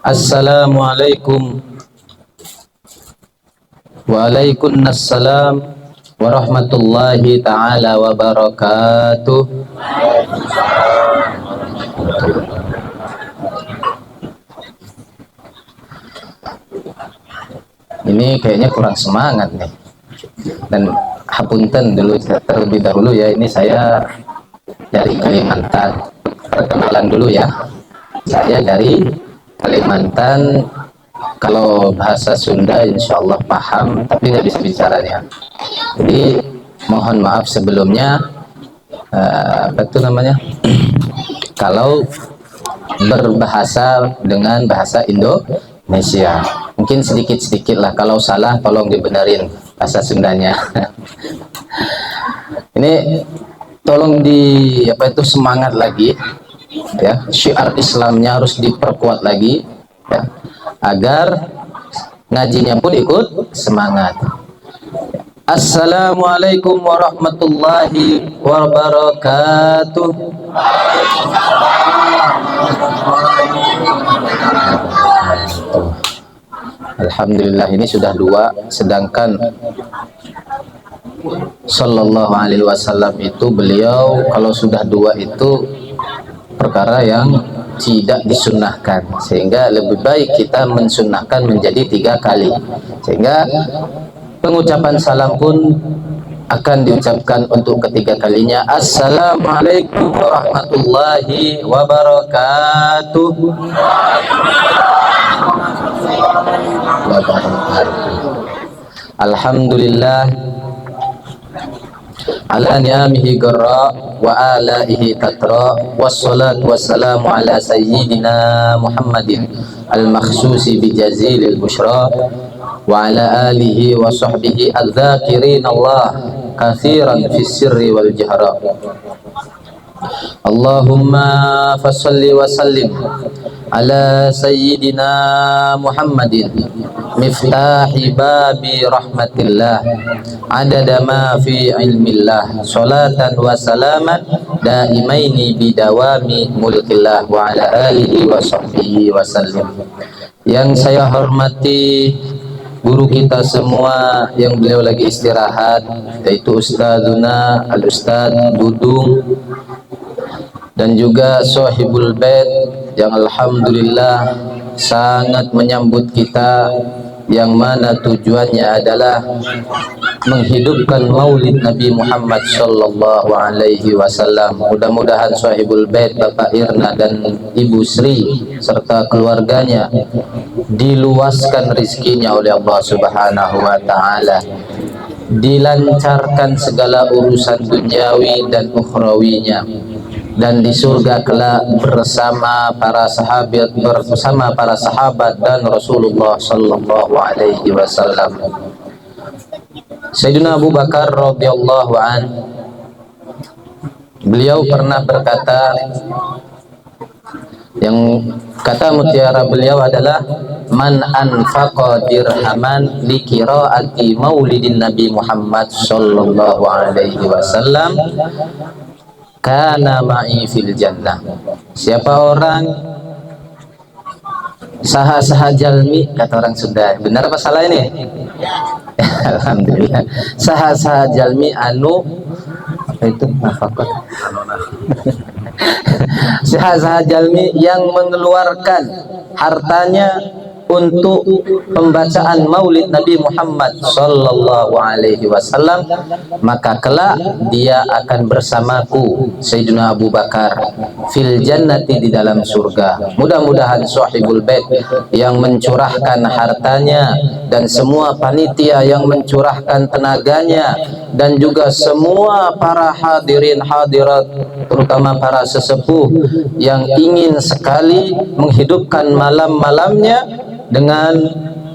Assalamualaikum. Waalaikumsalam warahmatullahi taala wabarakatuh. Ini kayaknya kurang semangat nih. Dan hapunten dulu terlebih dahulu ya, ini saya dari Kalimantan. Perkenalan dulu ya. Saya dari Kalimantan. Kalau bahasa Sunda insya Allah paham, tapi nggak bisa bicaranya. Jadi mohon maaf sebelumnya. Apa itu namanya? Kalau berbahasa dengan bahasa Indonesia, mungkin sedikit-sedikit lah. Kalau salah tolong dibenerin bahasa Sundanya. Ini tolong semangat lagi ya, syiar Islamnya harus diperkuat lagi ya, agar ngajinya pun ikut semangat. Assalamualaikum warahmatullahi wabarakatuh. Alhamdulillah, ini sudah 2, sedangkan Sallallahu alaihi wasallam itu beliau kalau sudah 2 itu perkara yang tidak disunnahkan, sehingga lebih baik kita mensunnahkan menjadi 3 kali, sehingga pengucapan salam pun akan diucapkan untuk ketiga kalinya. Assalamualaikum warahmatullahi wabarakatuh. Alhamdulillah ala ni'amihi garra wa alaihi tatra, wassalatu wassalamu ala sayyidina Muhammadin al-makhsusi bi jazilil bushra wa ala alihi wa sahbihi al-dhakirin Allah kathiran fis sirri wal jahra. Allahumma fasalli wa sallim ala sayyidina Muhammadin miftahi babi rahmatillah adada ma fi ilmillah salatan wa salaman daimaini bidawami mulkillah wa ala alihi wa sahbihi wa sallim. Yang saya hormati guru kita semua yang beliau lagi istirahat, yaitu Ustadzuna Al-Ustadz Dudung, dan juga Sohibul Bait yang alhamdulillah sangat menyambut kita, yang mana tujuannya adalah menghidupkan maulid Nabi Muhammad sallallahu alaihi wasallam. Mudah-mudahan Sohibul Bait Bapak Irna dan Ibu Sri serta keluarganya diluaskan rizkinya oleh Allah Subhanahu wa taala, dilancarkan segala urusan duniawi dan ukhrawinya, dan di surga kelak bersama para sahabat dan Rasulullah sallallahu alaihi wasallam. Sayyidina Abu Bakar radhiyallahu an, beliau pernah berkata, yang kata mutiara beliau adalah man anfaqa dirhaman li qiraati maulidin Nabi Muhammad sallallahu alaihi wasallam kana ma'i fil jannah. Siapa orang saha jalmi, kata orang Sunda, benar apa salah ini? Alhamdulillah. Saha jalmi anu itu nafakot. Saha jalmi yang mengeluarkan hartanya untuk pembacaan maulid Nabi Muhammad sallallahu alaihi wasallam, maka kelak dia akan bersamaku Sayyidina Abu Bakar fil jannati, di dalam surga. Mudah-mudahan Sohibul Bait yang mencurahkan hartanya dan semua panitia yang mencurahkan tenaganya dan juga semua para hadirin hadirat, terutama para sesepuh yang ingin sekali menghidupkan malam-malamnya dengan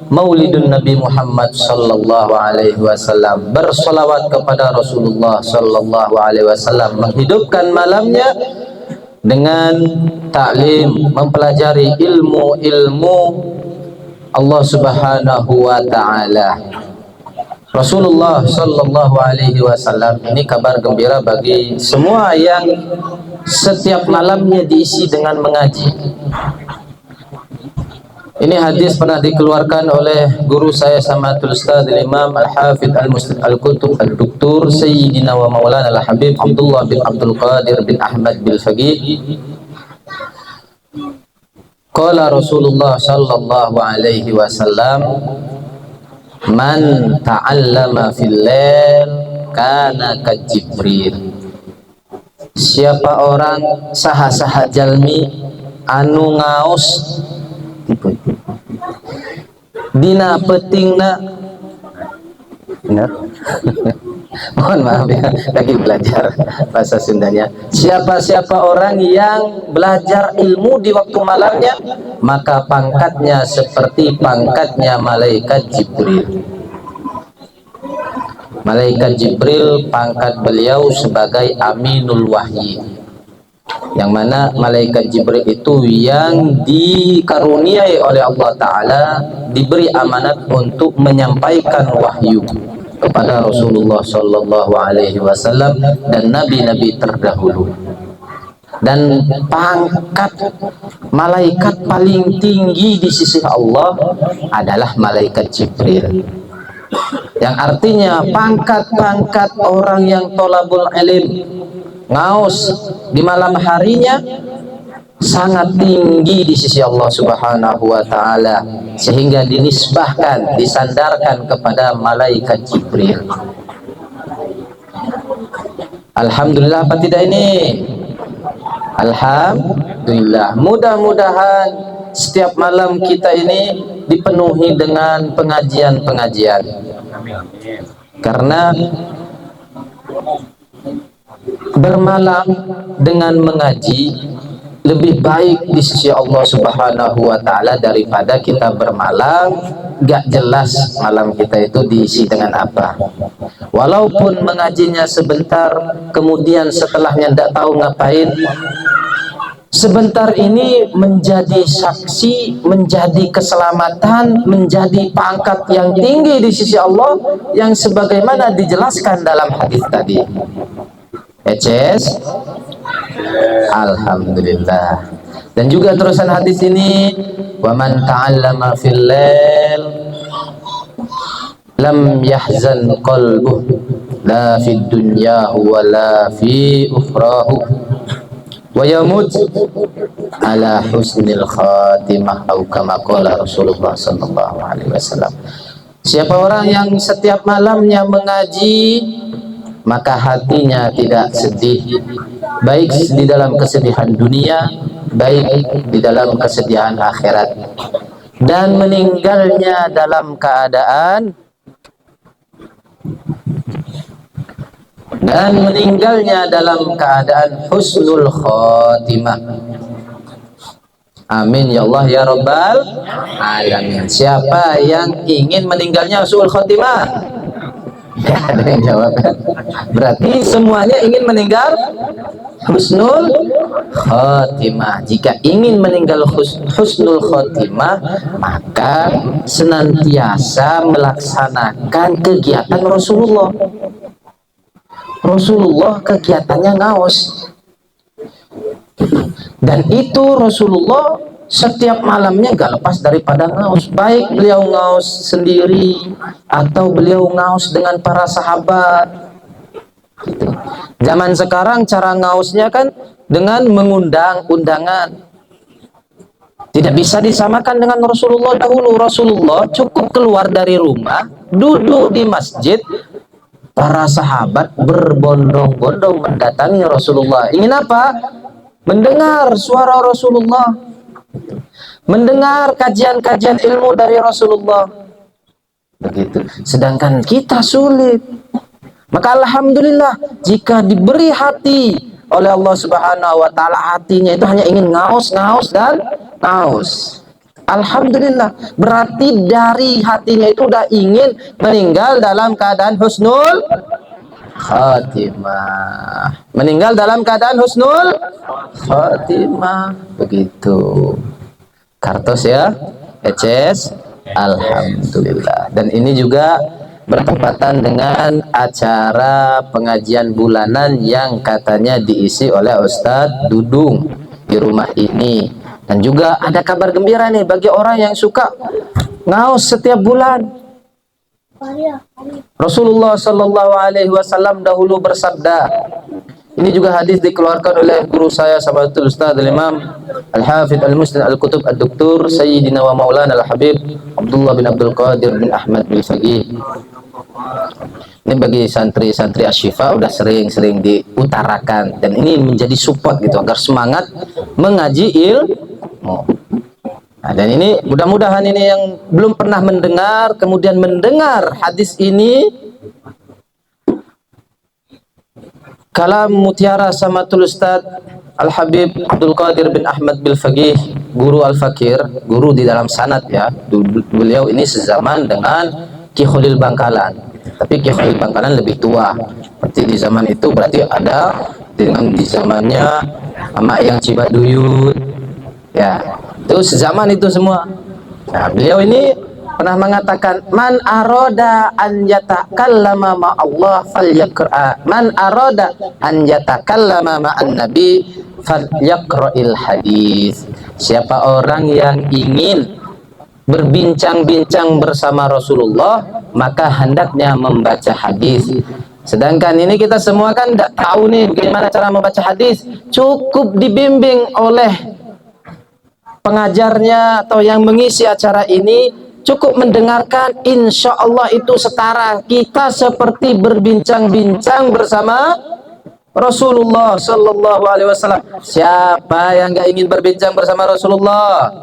maulidun Nabi Muhammad sallallahu alaihi wasallam, bersolawat kepada Rasulullah sallallahu alaihi wasallam, menghidupkan malamnya dengan taklim, mempelajari ilmu-ilmu Allah Subhanahu wa taala. Rasulullah sallallahu alaihi wasallam ini kabar gembira bagi semua yang setiap malamnya diisi dengan mengaji. Ini hadis pernah dikeluarkan oleh guru saya Samatul Ustaz Imam Al-Hafidh Al-Muslim Al-Kutub Al-Doktor Sayyidina wa Maulana Al-Habib Abdullah bin Abdul Qadir bin Ahmad bin Faqih. Qala Rasulullah sallallahu alaihi wasallam, man ta'allama fil lail kana ka Jibril. Siapa orang saha-saha jalmi anu ngaos dina petingna, benar? Mohon maaf ya, lagi belajar bahasa Sundanya. Siapa orang yang belajar ilmu di waktu malamnya, maka pangkatnya seperti pangkatnya malaikat Jibril. Malaikat Jibril pangkat beliau sebagai Aminul Wahyi, yang mana malaikat Jibril itu yang dikaruniai oleh Allah Ta'ala, diberi amanat untuk menyampaikan wahyu kepada Rasulullah Sallallahu Alaihi Wasallam dan nabi-nabi terdahulu. Dan pangkat malaikat paling tinggi di sisi Allah adalah malaikat Jibril, yang artinya pangkat-pangkat orang yang tolabul ilim, ngaos di malam harinya sangat tinggi di sisi Allah Subhanahu wa Ta'ala, sehingga dinisbahkan, disandarkan kepada malaikat Jibril. Alhamdulillah apa tidak ini? Alhamdulillah. Mudah-mudahan setiap malam kita ini dipenuhi dengan pengajian-pengajian, karena bermalam dengan mengaji lebih baik di sisi Allah Subhanahu wa Ta'ala daripada kita bermalam gak jelas malam kita itu diisi dengan apa. Walaupun mengajinya sebentar, kemudian setelahnya tidak tahu ngapain, sebentar ini menjadi saksi, menjadi keselamatan, menjadi pangkat yang tinggi di sisi Allah, yang sebagaimana dijelaskan dalam hadis tadi. Alhamdulillah. Dan juga terusan hadis ini, wa man ta'allama fil lail lam yahzan qalbuh la fid dunya wa la fi ukhrahu wa yamut ala husnil khatimah, atau kama qala Rasulullah sallallahu alaihi wasallam. Siapa orang yang setiap malamnya mengaji, maka hatinya tidak sedih, baik di dalam kesedihan dunia, baik di dalam kesedihan akhirat, dan meninggalnya dalam keadaan husnul khotimah. Amin ya Allah ya Rabbal alamin. Siapa yang ingin meninggalnya husnul khotimah? Ada yang jawab. Berarti semuanya ingin meninggal husnul khotimah. Jika ingin meninggal husnul khotimah, maka senantiasa melaksanakan kegiatan Rasulullah. Rasulullah kegiatannya ngaos, dan itu Rasulullah setiap malamnya gak lepas daripada ngaos, baik beliau ngaos sendiri atau beliau ngaos dengan para sahabat. Zaman sekarang cara ngaosnya kan dengan mengundang undangan, tidak bisa disamakan dengan Rasulullah dahulu. Rasulullah cukup keluar dari rumah, duduk di masjid, para sahabat berbondong-bondong mendatangi Rasulullah. Ingin apa? Mendengar suara Rasulullah, mendengar kajian-kajian ilmu dari Rasulullah. Begitu. Sedangkan kita sulit. Maka alhamdulillah jika diberi hati oleh Allah Subhanahu wa Ta'ala, hatinya itu hanya ingin ngaos dan ngaos. Alhamdulillah, berarti dari hatinya itu udah ingin meninggal dalam keadaan husnul khatimah. Meninggal dalam keadaan husnul khatimah. Begitu. Kartos ya, alhamdulillah. Dan ini juga bertepatan dengan acara pengajian bulanan yang katanya diisi oleh Ustadz Dudung di rumah ini. Dan juga ada kabar gembira nih bagi orang yang suka ngaos setiap bulan. Rasulullah Shallallahu Alaihi Wasallam dahulu bersabda, ini juga hadis dikeluarkan oleh guru saya sahabatul Ustaz Al-Imam Al-Hafidh Al-Muslim Al-Kutub Ad-Doktur Sayyidina wa Maulana Al-Habib Abdullah bin Abdul Qadir bin Ahmad bin Faqih. Ini bagi santri-santri Asy-Syifa udah sering-sering diutarakan, dan ini menjadi support gitu agar semangat mengaji ilmu. Nah, dan ini mudah-mudahan ini yang belum pernah mendengar kemudian mendengar hadis ini, kalam mutiara samatul Ustaz Al-Habib Abdul Qadir bin Ahmad bin Faqih, guru Al-Fakir, guru di dalam sanad ya. Beliau ini sezaman dengan Ki Khalil Bangkalan, tapi Ki Khalil Bangkalan lebih tua. Berarti di zaman itu berarti ada dengan di zamannya Mak yang Cibaduyut ya. Itu sezaman itu semua. Nah, beliau ini pernah mengatakan, man aroda an yatakallama ma Allah falyaqra, man aroda an yatakallama ma'an nabi falyaqra'il hadis. Siapa orang yang ingin berbincang-bincang bersama Rasulullah, maka hendaknya membaca hadis. Sedangkan ini kita semua kan tidak tahu nih bagaimana cara membaca hadis. Cukup dibimbing oleh pengajarnya atau yang mengisi acara ini, cukup mendengarkan, insya Allah itu setara kita seperti berbincang-bincang bersama Rasulullah Sallallahu Alaihi Wasallam. Siapa yang gak ingin berbincang bersama Rasulullah?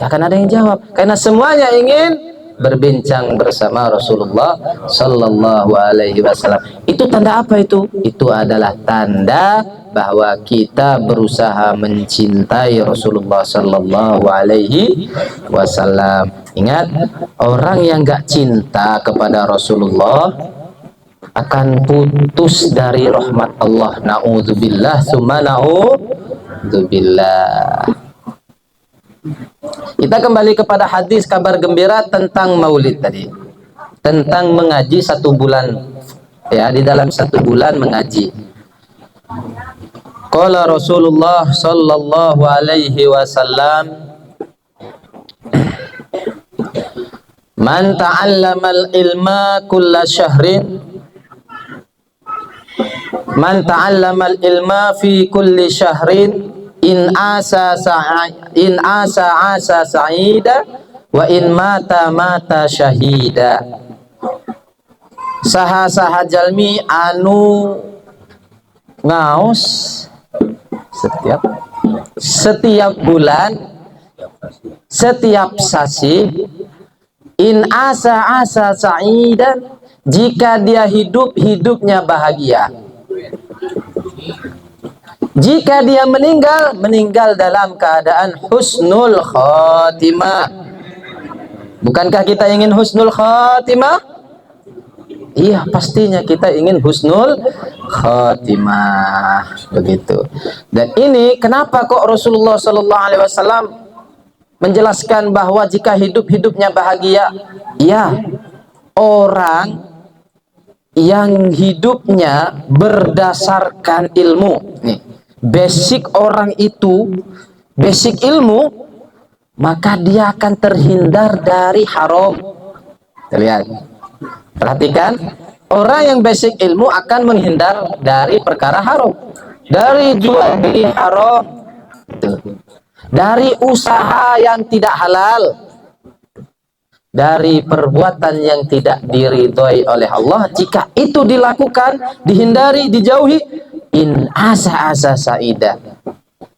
Gak akan ada yang jawab, karena semuanya ingin berbincang bersama Rasulullah Sallallahu Alaihi Wasallam. Itu tanda apa itu? Itu adalah tanda bahwa kita berusaha mencintai Rasulullah Sallallahu Alaihi Wasallam. Ingat, orang yang gak cinta kepada Rasulullah akan putus dari rahmat Allah. Na'udzubillah summa na'udzubillah. Kita kembali kepada hadis kabar gembira tentang maulid tadi, tentang mengaji 1 bulan ya, di dalam 1 bulan mengaji. Qala Rasulullah Sallallahu Alaihi Wasallam, man ta'allamal ilma kulla syahrin, man ta'allamal ilma fi kulli syahrin, in asa sa'ida wa in mata syahida. Saha jalmi anu ngaos setiap bulan, setiap sasi, in asa sa'ida, jika dia hidupnya bahagia. Jika dia meninggal dalam keadaan husnul khotimah. Bukankah kita ingin husnul khotimah? Iya, pastinya kita ingin husnul khotimah, begitu. Dan ini kenapa kok Rasulullah Sallallahu Alaihi Wasallam menjelaskan bahwa jika hidupnya bahagia? Ya, orang yang hidupnya berdasarkan ilmu. Nih, basic orang itu, basic ilmu, maka dia akan terhindar dari haram. Lihat, perhatikan, orang yang basic ilmu akan menghindar dari perkara haram, dari jual beli haram, dari usaha yang tidak halal, dari perbuatan yang tidak diridhoi oleh Allah. Jika itu dilakukan, dihindari, dijauhi, in asa saida,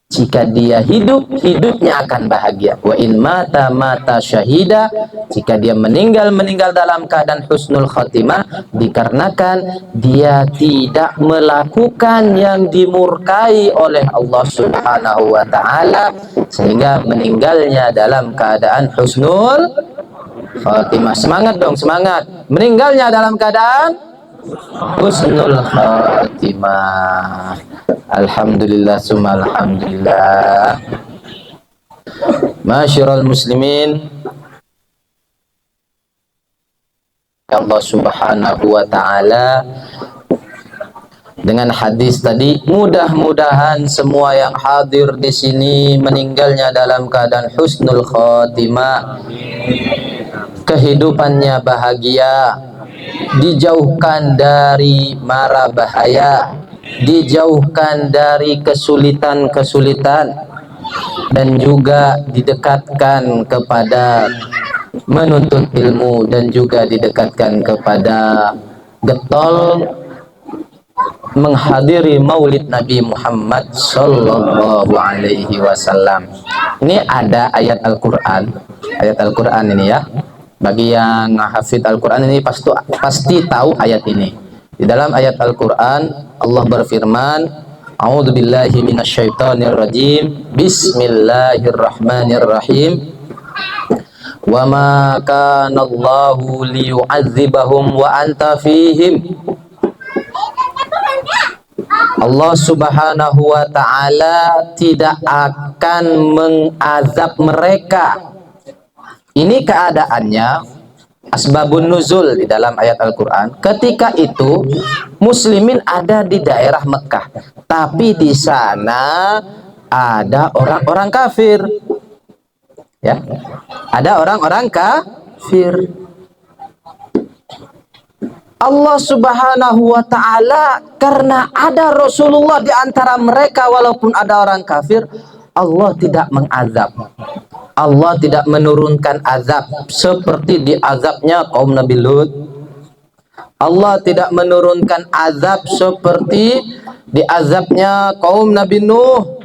jika dia hidupnya akan bahagia. Wa in mata syahida, jika dia meninggal dalam keadaan husnul khotimah, dikarenakan dia tidak melakukan yang dimurkai oleh Allah Subhanahu wa taala, sehingga meninggalnya dalam keadaan husnul khotimah. Semangat dong, semangat. Meninggalnya dalam keadaan husnul khotimah. Alhamdulillah summa alhamdulillah. Masyiral muslimin, Allah Subhanahu wa taala dengan hadis tadi, mudah-mudahan semua yang hadir di sini meninggalnya dalam keadaan husnul khotimah, kehidupannya bahagia, dijauhkan dari mara bahaya, dijauhkan dari kesulitan-kesulitan, dan juga didekatkan kepada menuntut ilmu, dan juga didekatkan kepada getol menghadiri maulid Nabi Muhammad Sallallahu Alaihi Wasallam. Ini ada ayat Al-Quran ini ya. Bagi yang hafid Al-Quran ini pasti tahu ayat ini. Di dalam ayat Al-Quran Allah berfirman, A'udzu billahi minasyaitonir rajim. Bismillahirrahmanirrahim. Wa ma kana Allahu liyu'adzibahum wa anta fihim. Allah Subhanahu wa ta'ala tidak akan mengazab mereka. Ini keadaannya, asbabun nuzul di dalam ayat Al-Quran. Ketika itu muslimin ada di daerah Mekah, tapi di sana ada orang-orang kafir, ya, ada orang-orang kafir. Allah Subhanahu wa ta'ala, karena ada Rasulullah di antara mereka walaupun ada orang kafir, Allah tidak mengazab. Allah tidak menurunkan azab seperti diazabnya kaum Nabi Lut. Allah tidak menurunkan azab seperti diazabnya kaum Nabi Nuh.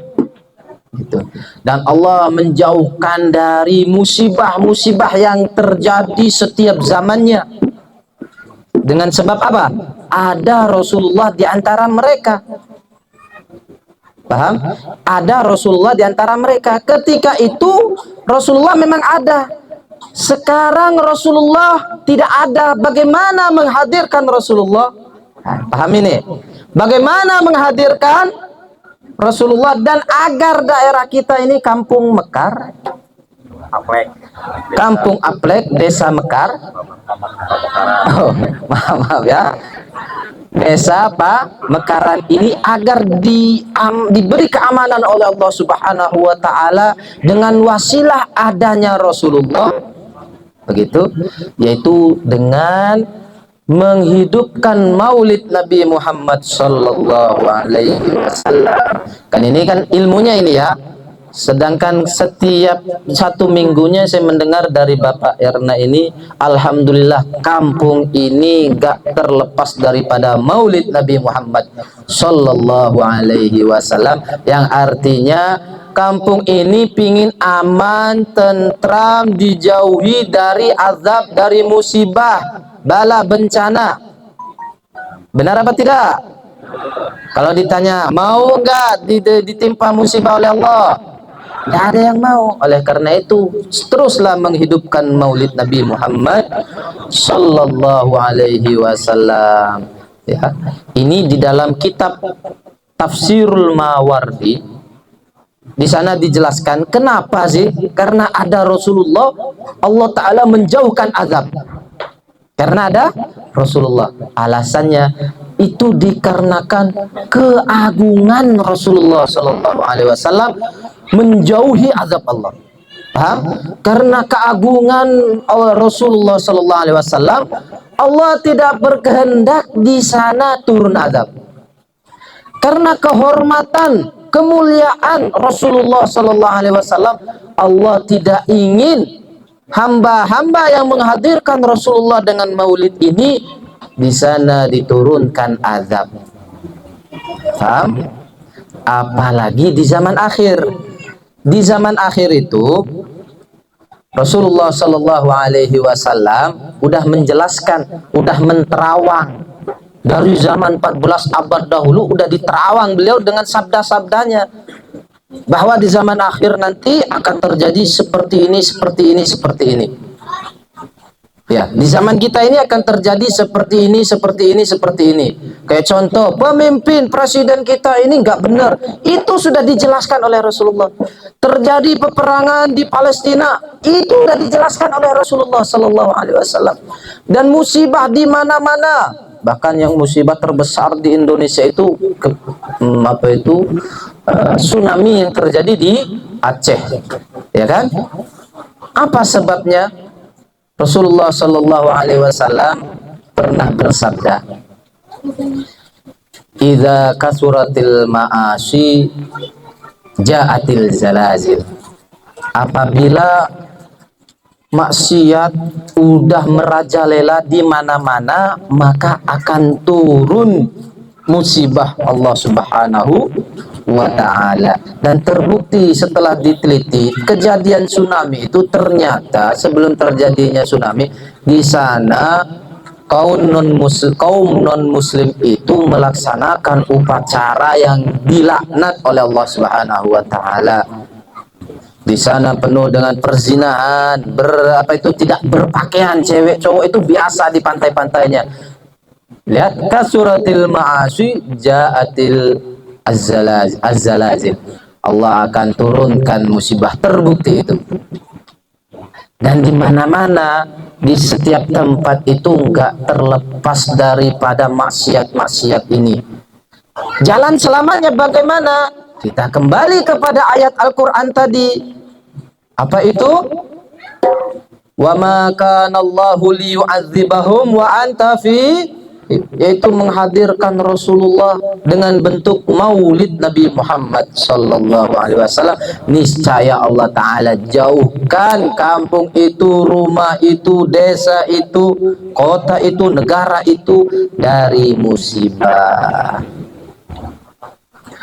Gitu. Dan Allah menjauhkan dari musibah-musibah yang terjadi setiap zamannya. Dengan sebab apa? Ada Rasulullah di antara mereka. Paham? Ada Rasulullah di antara mereka. Ketika itu Rasulullah memang ada. Sekarang Rasulullah tidak ada. Bagaimana menghadirkan Rasulullah? Paham ini? Bagaimana menghadirkan Rasulullah, dan agar daerah kita ini kampung Mekar, Kampung Aplek, Desa Mekar. Oh, maaf ya. Desa apa? Mekaran ini agar diberi keamanan oleh Allah Subhanahu wa ta'ala dengan wasilah adanya Rasulullah. Begitu, yaitu dengan menghidupkan maulid Nabi Muhammad Sallallahu Alaihi Wasallam. Kan ini kan ilmunya ini ya. Sedangkan setiap satu minggunya saya mendengar dari Bapak Erna ini, alhamdulillah kampung ini gak terlepas daripada maulid Nabi Muhammad Sallallahu Alaihi Wasallam, yang artinya kampung ini pingin aman, tentram, dijauhi dari azab, dari musibah, bala, bencana. Benar apa tidak? Kalau ditanya, mau nggak ditimpa musibah oleh Allah? Nggak ada yang mau. Oleh karena itu, teruslah menghidupkan maulid Nabi Muhammad Sallallahu Alaihi Wasallam. Ya, ini di dalam kitab Tafsirul Mawardi. Di sana dijelaskan kenapa sih? Karena ada Rasulullah, Allah Ta'ala menjauhkan azab. Karena ada Rasulullah. Alasannya itu dikarenakan keagungan Rasulullah Sallallahu Alaihi Wasallam menjauhi azab Allah. Paham? Karena keagungan Rasulullah Sallallahu Alaihi Wasallam, Allah tidak berkehendak di sana turun azab. Karena kehormatan, kemuliaan Rasulullah Sallallahu Alaihi Wasallam, Allah tidak ingin hamba-hamba yang menghadirkan Rasulullah dengan maulid ini di sana diturunkan azab. Paham? Apalagi di zaman akhir. Di zaman akhir itu Rasulullah Sallallahu Alaihi Wasallam udah menjelaskan, udah menterawang. Dari zaman 14 abad dahulu udah diterawang beliau dengan sabda-sabdanya, bahwa di zaman akhir nanti akan terjadi seperti ini, seperti ini, seperti ini. Ya, di zaman kita ini akan terjadi seperti ini, seperti ini, seperti ini. Kayak contoh, pemimpin presiden kita ini nggak benar. Itu sudah dijelaskan oleh Rasulullah. Terjadi peperangan di Palestina, itu sudah dijelaskan oleh Rasulullah Sallallahu Alaihi Wasallam. Dan musibah di mana-mana, Bahkan yang musibah terbesar di Indonesia itu tsunami yang terjadi di Aceh, ya kan? Apa sebabnya? Rasulullah Shallallahu Alaihi Wasallam pernah bersabda, "Idza kasuratil ma'asi ja'atil zalazil." Apabila maksiat udah merajalela di mana-mana, maka akan turun musibah Allah Subhanahu wa ta'ala. Dan terbukti setelah diteliti, kejadian tsunami itu ternyata sebelum terjadinya tsunami di sana kaum non muslim itu melaksanakan upacara yang dilaknat oleh Allah Subhanahu wa ta'ala. Di sana penuh dengan perzinahan, tidak berpakaian, cewek cowok itu biasa di pantai-pantainya. Lihat, kasuratil ma'asi ja'atil az-zalazil. Allah akan turunkan musibah, terbukti itu. Dan di mana-mana, di setiap tempat itu enggak terlepas daripada maksiat-maksiat ini. Jalan selamanya bagaimana? Kita kembali kepada ayat Al-Quran tadi. Apa itu? Wa ma kana Allahu liyu'adzibahum wa anta fi, yaitu menghadirkan Rasulullah dengan bentuk maulid Nabi Muhammad sallallahu alaihi wasallam. Niscaya Allah taala jauhkan kampung itu, rumah itu, desa itu, kota itu, negara itu dari musibah.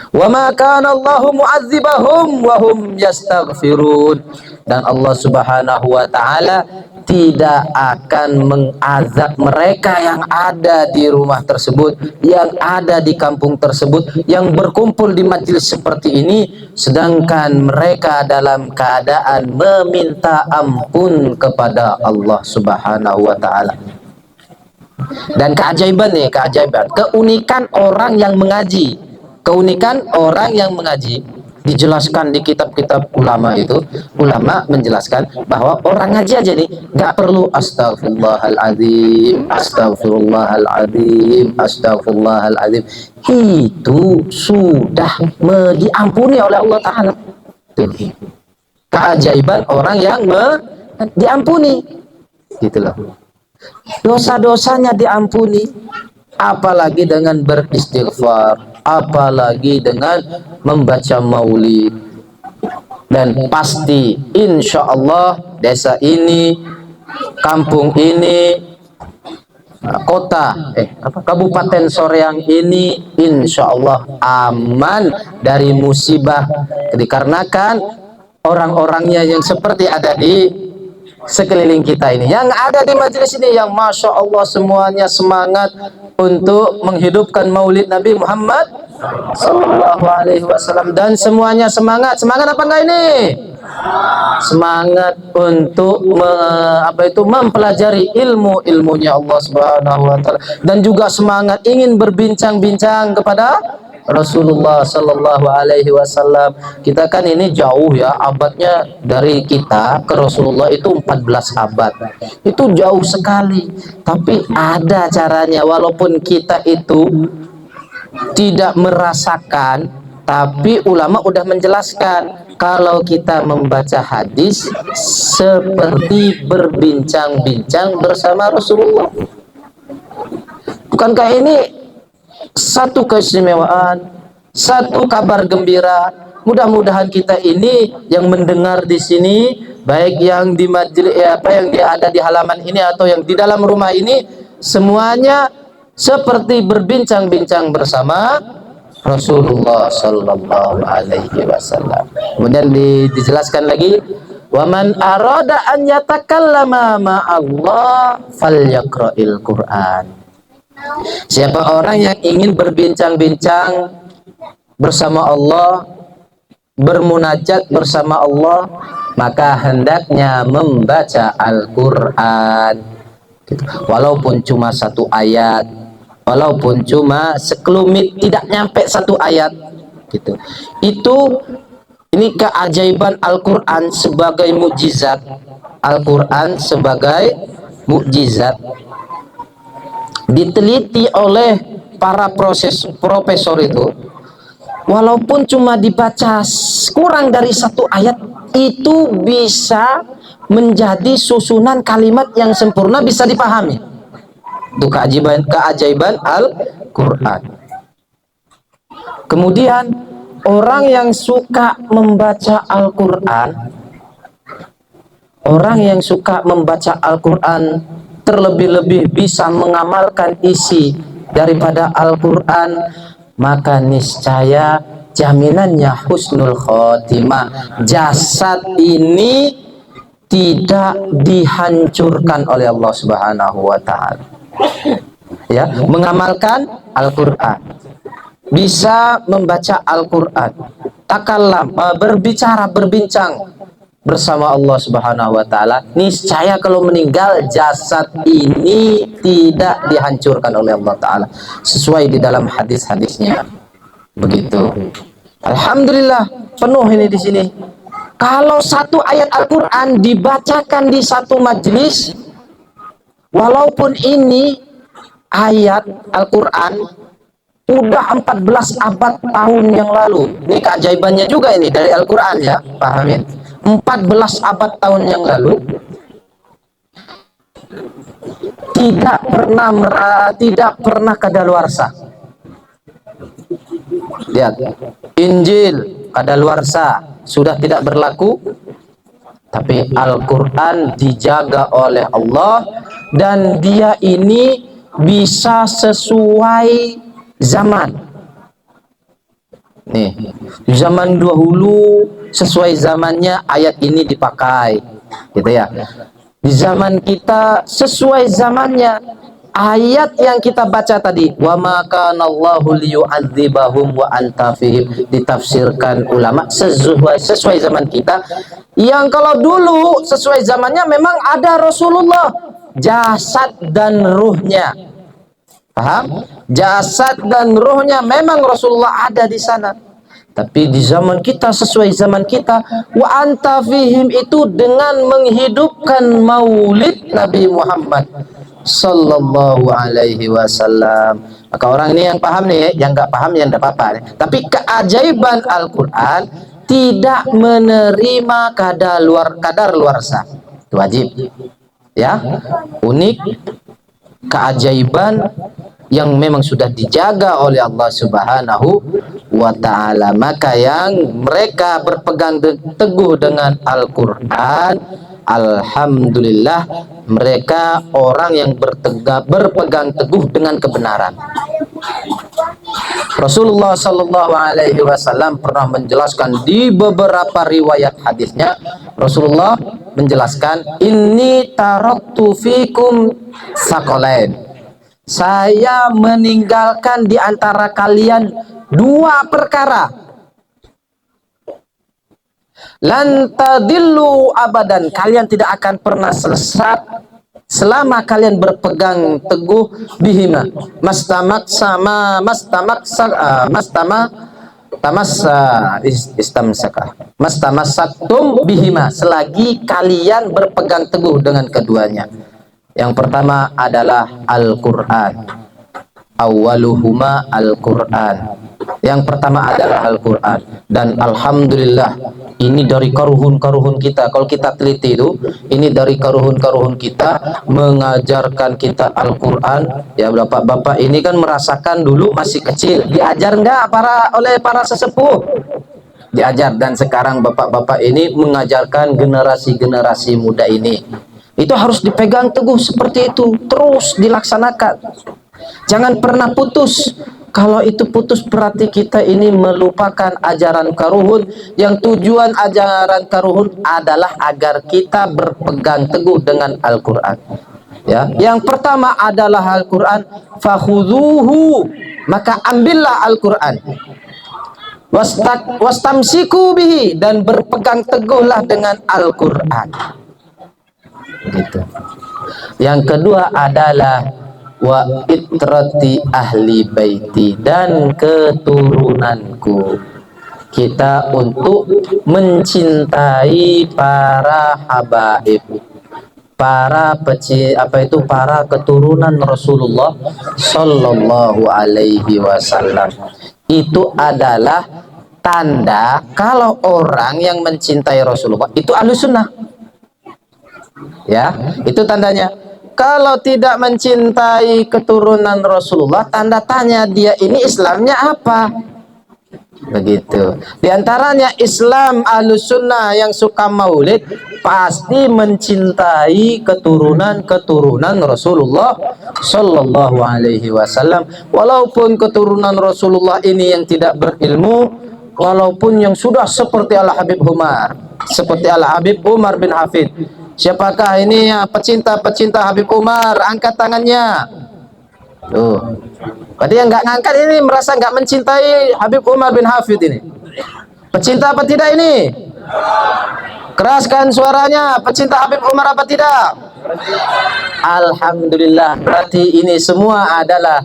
Wa ma kana Allahu mu'adzibahum wa hum yastaghfirun. Dan Allah Subhanahu wa taala tidak akan mengazab mereka yang ada di rumah tersebut, yang ada di kampung tersebut, yang berkumpul di majelis seperti ini, sedangkan mereka dalam keadaan meminta ampun kepada Allah Subhanahu wa taala. Dan keajaiban, keunikan orang yang mengaji, dijelaskan di kitab-kitab ulama itu. Ulama menjelaskan bahwa orang ngaji aja nih nggak perlu astagfirullahaladzim, astagfirullahaladzim, astagfirullahaladzim, itu sudah diampuni oleh Allah Ta'ala. Keajaiban orang yang diampuni, gitu loh. Dosa-dosanya diampuni, apalagi dengan beristighfar, apalagi dengan membaca maulid. Dan pasti insya Allah desa ini, kampung ini, kabupaten Soreang ini insya Allah aman dari musibah, dikarenakan orang-orangnya yang seperti ada di sekeliling kita ini, yang ada di majelis ini, yang masya Allah semuanya semangat untuk menghidupkan maulid Nabi Muhammad Sallallahu Alaihi Wasallam. Dan semuanya semangat apa enggak ini? Semangat untuk mempelajari ilmunya Allah Subhanahu Wa Taala, dan juga semangat ingin berbincang-bincang kepada Rasulullah Sallallahu Alaihi Wasallam. Kita kan ini jauh ya, abadnya dari kita ke Rasulullah itu 14 abad, itu jauh sekali. Tapi ada caranya, walaupun kita itu tidak merasakan, tapi ulama udah menjelaskan kalau kita membaca hadis seperti berbincang-bincang bersama Rasulullah. Bukankah ini satu keistimewaan, satu kabar gembira? Mudah-mudahan kita ini yang mendengar di sini, baik yang di majelis yang ada di halaman ini atau yang di dalam rumah ini, semuanya seperti berbincang-bincang bersama Rasulullah Sallallahu Alaihi Wasallam. Kemudian dijelaskan lagi, wa man arada an yatakallama ma Allah falyaqra'il Qur'an. Siapa orang yang ingin berbincang-bincang bersama Allah, bermunajat bersama Allah, maka hendaknya membaca Al-Quran, gitu. Walaupun cuma satu ayat, walaupun cuma sekelumit, tidak nyampe satu ayat, gitu. Ini keajaiban Al-Quran sebagai mukjizat. Al-Quran sebagai mukjizat. diteliti oleh para profesor itu, walaupun cuma dibaca kurang dari satu ayat, itu bisa menjadi susunan kalimat yang sempurna, bisa dipahami. Itu keajaiban Al-Quran. Kemudian orang yang suka membaca Al-Quran, terlebih-lebih bisa mengamalkan isi daripada Al-Quran, maka niscaya jaminannya husnul khotimah. Jasad ini tidak dihancurkan oleh Allah Subhanahu wa taala. Ya, mengamalkan Al-Quran, bisa membaca Al-Quran, takallam, berbincang bersama Allah Subhanahu wa taala, niscaya kalau meninggal jasad ini tidak dihancurkan oleh Allah taala, sesuai di dalam hadis-hadisnya begitu. Alhamdulillah penuh ini di sini. Kalau satu ayat Al-Quran dibacakan di satu majelis, walaupun ini ayat Al-Quran udah 14 abad tahun yang lalu, ini keajaibannya juga ini dari Al-Quran ya, pahamin. 14 abad tahun yang lalu tidak pernah kadaluarsa. Lihat, Injil kadaluarsa sudah tidak berlaku, tapi Al-Quran dijaga oleh Allah, dan dia ini bisa sesuai zaman. Nih, zaman dahulu sesuai zamannya ayat ini dipakai, gitu ya. Di zaman kita sesuai zamannya ayat yang kita baca tadi, wa ma kana Allahu liyu'adzibahum wa anta fihim, ditafsirkan ulama sesuai zaman kita. Yang kalau dulu sesuai zamannya memang ada Rasulullah, jasad dan ruhnya. Paham? Jasad dan ruhnya memang Rasulullah ada di sana. Tapi di zaman kita, sesuai zaman kita, wa anta fihim itu dengan menghidupkan maulid Nabi Muhammad sallallahu alaihi wasallam. Maka orang ini yang paham nih, yang nggak paham yang enggak apa-apa. Tapi keajaiban Al-Quran tidak menerima kadar luarsa. Itu wajib. Ya, unik, keajaiban yang memang sudah dijaga oleh Allah Subhanahu wa taala. Maka yang mereka berpegang teguh dengan Al-Quran, alhamdulillah mereka orang yang berpegang teguh dengan kebenaran. Rasulullah sallallahu alaihi wasallam pernah menjelaskan di beberapa riwayat hadisnya, Rasulullah menjelaskan, inni taraktu fikum saqalain, saya meninggalkan di antara kalian dua perkara, lan tadillu abadan, kalian tidak akan pernah sesat selama kalian berpegang teguh bihima, mastamasaktum bihima, selagi kalian berpegang teguh dengan keduanya. Yang pertama adalah Al-Quran, awaluhuma Al-Quran. Yang pertama adalah Al-Quran, dan alhamdulillah ini dari karuhun-karuhun kita. Kalau kita teliti itu, ini dari karuhun-karuhun kita mengajarkan kita Al-Quran. Ya, bapak-bapak ini kan merasakan dulu masih kecil, diajar enggak oleh para sesepuh? Diajar, dan sekarang bapak-bapak ini mengajarkan generasi-generasi muda ini. Itu harus dipegang teguh seperti itu, terus dilaksanakan. Jangan pernah putus. Kalau itu putus berarti kita ini melupakan ajaran karuhun, yang tujuan ajaran karuhun adalah agar kita berpegang teguh dengan Al-Quran. Ya, yang pertama adalah Al-Quran, fakhudhuhu, maka ambillah Al-Quran, wastamsiku bihi, dan berpegang teguhlah dengan Al-Quran. Gitu. Yang kedua adalah wa itrati ahli baiti, dan keturunanku. Kita untuk mencintai para habaib, para keturunan Rasulullah Shallallahu Alaihi Wasallam. Itu adalah tanda kalau orang yang mencintai Rasulullah itu ahlus sunnah. Ya, itu tandanya. Kalau tidak mencintai keturunan Rasulullah, tanda tanya dia ini Islamnya apa? Begitu. Di antaranya Islam ahlus sunnah yang suka maulid pasti mencintai keturunan Rasulullah Shallallahu Alaihi Wasallam. Walaupun keturunan Rasulullah ini yang tidak berilmu, walaupun yang sudah seperti Al Habib Umar, bin Hafid. Siapakah ini ya pecinta Habib Umar? Angkat tangannya. Tuh. Berarti yang nggak ngangkat ini merasa nggak mencintai Habib Umar bin Hafid ini. Pecinta apa tidak ini? Keraskan suaranya. Pecinta Habib Umar apa tidak? Alhamdulillah. Berarti ini semua adalah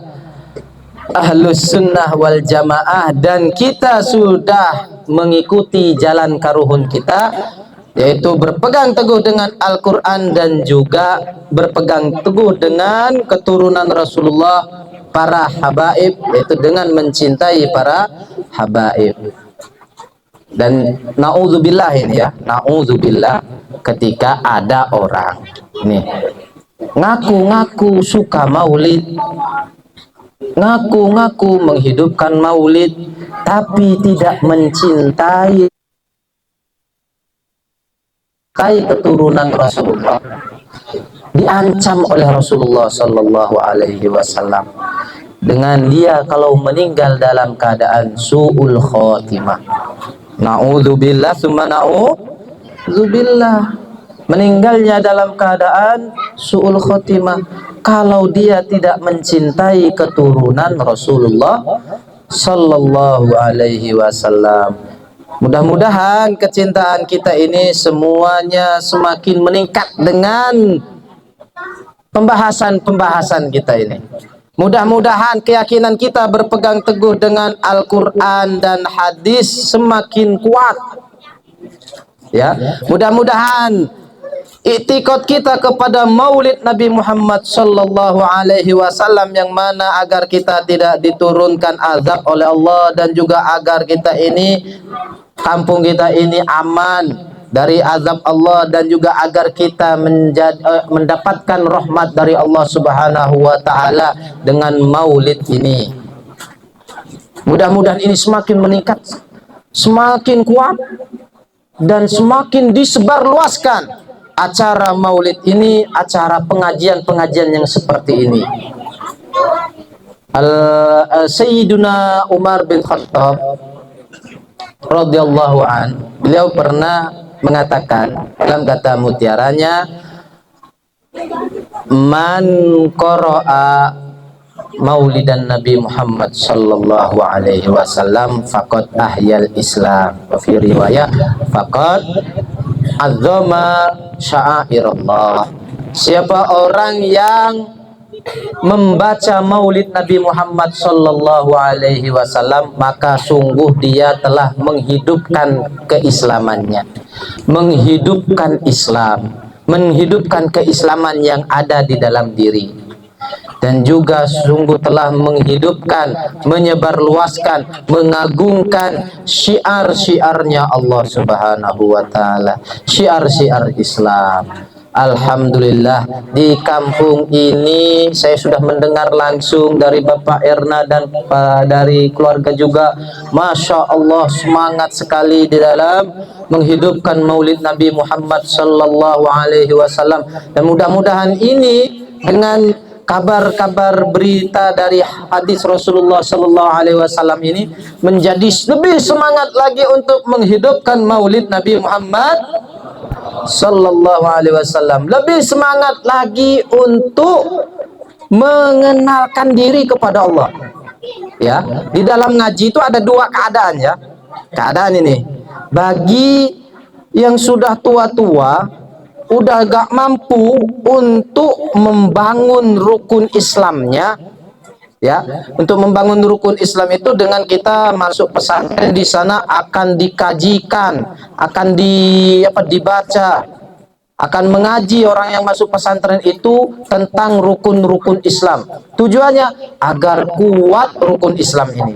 ahlus sunnah wal jamaah, dan kita sudah mengikuti jalan karuhun kita, yaitu berpegang teguh dengan Al-Quran dan juga berpegang teguh dengan keturunan Rasulullah, para habaib, yaitu dengan mencintai para habaib. Dan na'udzubillah ini ya, na'udzubillah, ketika ada orang nih ngaku-ngaku suka maulid, ngaku-ngaku menghidupkan maulid, tapi tidak mencintai keturunan Rasulullah, diancam oleh Rasulullah Sallallahu Alaihi Wasallam dengan dia kalau meninggal dalam keadaan su'ul khotimah. Na'udzubillah summa na'udzubillah, meninggalnya dalam keadaan su'ul khotimah kalau dia tidak mencintai keturunan Rasulullah Sallallahu Alaihi Wasallam. Mudah-mudahan kecintaan kita ini semuanya semakin meningkat dengan pembahasan kita ini. Mudah-mudahan keyakinan kita berpegang teguh dengan Al-Quran dan hadis semakin kuat. Ya, mudah-mudahan i'tikad kita kepada maulid Nabi Muhammad Sallallahu Alaihi Wasallam, yang mana agar kita tidak diturunkan azab oleh Allah, dan juga agar kita ini, kampung kita ini aman dari azab Allah, dan juga agar kita mendapatkan rahmat dari Allah Subhanahu wa taala dengan maulid ini. Mudah-mudahan ini semakin meningkat, semakin kuat, dan semakin disebarluaskan acara maulid ini, acara pengajian-pengajian yang seperti ini. Sayyiduna Umar bin Khattab radhiyallahu an, beliau pernah mengatakan dalam kata mutiaranya, man qara'a maulidan Nabi Muhammad sallallahu alaihi wasallam faqad ahyal Islam, wa fi riwayah faqad azzama sya'airallah. Siapa orang yang membaca maulid Nabi Muhammad Sallallahu Alaihi Wasallam, maka sungguh dia telah menghidupkan keislamannya, menghidupkan Islam, menghidupkan keislaman yang ada di dalam diri, dan juga sungguh telah menghidupkan, menyebarluaskan, mengagungkan syiar-syiarnya Allah Subhanahu wa taala, syiar-syiar Islam. Alhamdulillah, di kampung ini saya sudah mendengar langsung dari Bapak Erna dan dari keluarga juga, Masya Allah, semangat sekali di dalam menghidupkan maulid Nabi Muhammad Sallallahu Alaihi Wasallam. Dan mudah-mudahan ini dengan kabar-kabar berita dari hadis Rasulullah Sallallahu Alaihi Wasallam ini menjadi lebih semangat lagi untuk menghidupkan maulid Nabi Muhammad Sallallahu Alaihi Wasallam, lebih semangat lagi untuk mengenalkan diri kepada Allah. Ya, di dalam ngaji itu ada dua keadaan ya. Keadaan ini bagi yang sudah tua-tua, udah gak mampu untuk membangun rukun Islamnya, ya, untuk membangun rukun Islam itu dengan kita masuk pesantren, di sana akan dikajikan, akan dibaca akan mengaji orang yang masuk pesantren itu tentang rukun-rukun Islam. Tujuannya agar kuat rukun Islam ini.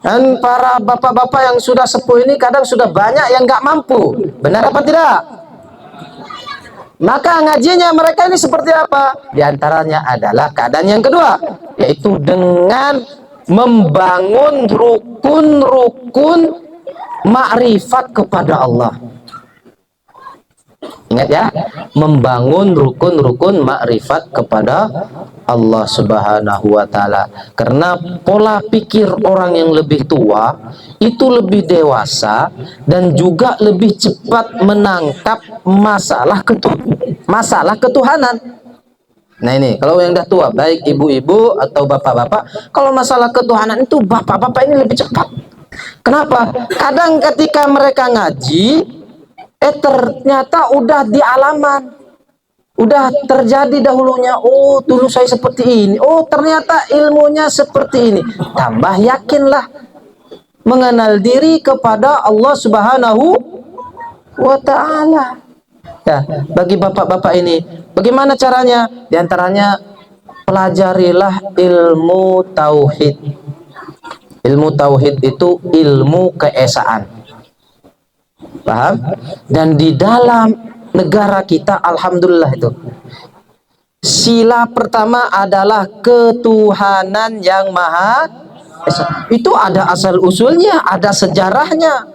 Dan para bapak-bapak yang sudah sepuh ini kadang sudah banyak yang nggak mampu. Benar apa tidak? Maka ngajinya mereka ini seperti apa? Di antaranya adalah keadaan yang kedua, yaitu dengan membangun rukun-rukun makrifat kepada Allah. Ingat ya, membangun rukun-rukun makrifat kepada Allah Subhanahu wa taala. Karena pola pikir orang yang lebih tua itu lebih dewasa dan juga lebih cepat menangkap masalah ketuhanan. Nah ini, kalau yang dah tua, baik ibu-ibu atau bapak-bapak, kalau masalah ketuhanan itu bapak-bapak ini lebih cepat. Kenapa? Kadang ketika mereka ngaji, ternyata udah di alaman, udah terjadi dahulunya. Oh, dulu saya seperti ini. Oh, ternyata ilmunya seperti ini. Tambah yakinlah mengenal diri kepada Allah Subhanahu wa taala. Ya, bagi bapak-bapak ini, bagaimana caranya? Di antaranya pelajarilah ilmu tauhid. Ilmu tauhid itu ilmu keesaan. Paham? Dan di dalam negara kita, alhamdulillah, itu sila pertama adalah ketuhanan yang maha esa. Itu ada asal usulnya, ada sejarahnya.